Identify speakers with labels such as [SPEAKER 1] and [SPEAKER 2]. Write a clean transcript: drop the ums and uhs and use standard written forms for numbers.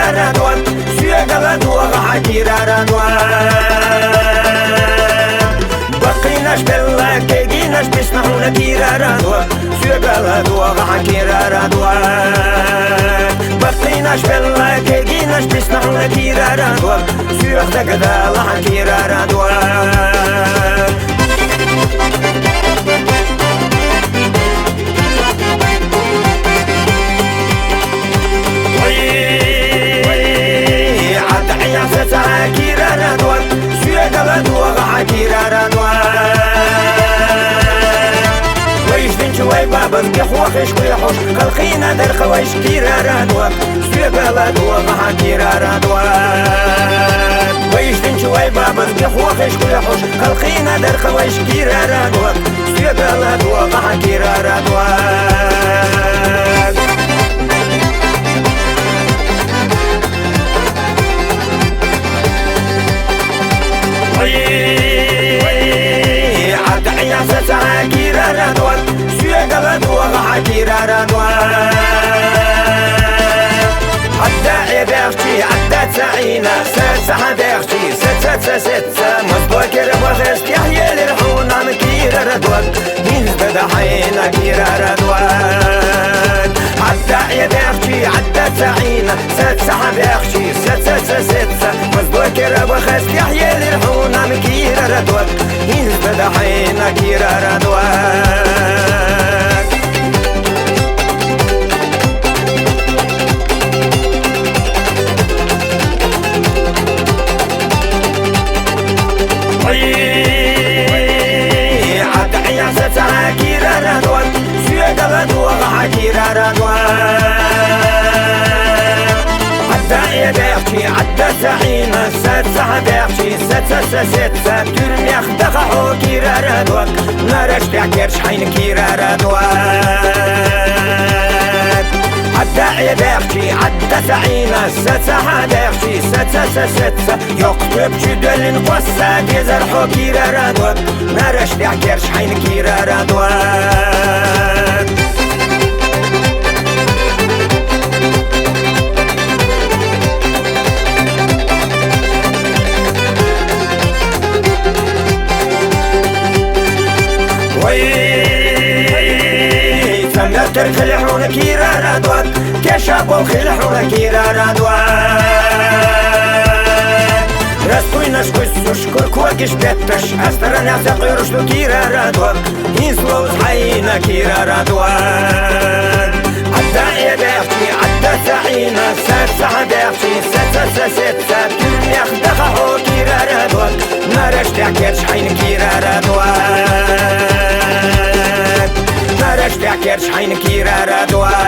[SPEAKER 1] كيرارا دوان سيقلا دوغا كيرارا دوان بقيناش بالله كيجيناش بيسمحونا كيرارا دوان سيقلا دوغا كيرارا دوان بقيناش بالله كيجيناش بيسمحونا كيرارا دوان سيقلا قدالا كيرارا دوان كيرارا دوان سيقلا دوغا كيرارا دوان ويش بنت وي بابا بيخوخش ويحوش خلقينا در خويش كيرارا دوان سيقلا دوغا كيرارا دوان ويش بنت وي بابا بيخوخش ويحوش خلقينا در خويش كيرارا دوان سيقلا دوغا كيرارا دوان كيرارا دوان سيقلا دوغا كيرارا دوان عداعي بيختي عدا تعينا ساتسا بيختي ستة ستة مصبوكر بغست يحيى للحونا مكيرارا دوان ينزبد حينا كيرارا دوان عداعي بيختي عدا تعينا ساتسا بيختي ستة ستة مصبوكر بغست يحيى للحونا مكيرارا دوان ينزبد حينا كيرارا دوان كيرارا دوان سيقلا دوغا كيرارا دوان عدا بيختي عدا تعينا ساتسا بيختي ستة ستة ترمي خدخ حو كيرارا دوان نارش تعكرش حين كيرارا دوان عدا بيختي عدا تعينا ستة بيختي ستة ستة يقطب جدل نقصة جزر حو كيرارا دوان نارش تعكرش حين كيرارا دوان ترك الحونا كيرارا دوان كشابو خلحونا كيرارا دوان رستوي نشكوش سوشكور كواكش بيتش أسترنا تقيرش دو كيرارا دوان ينسلوز حينا كيرارا دوان عدا بيختي عدا تعينا ساتسا بيختي ستة ستة ترمي خدخ حو كيرارا دوان نارش تعكرش حين كيرارا دوان نارش تعكرش حين كيرارا دوان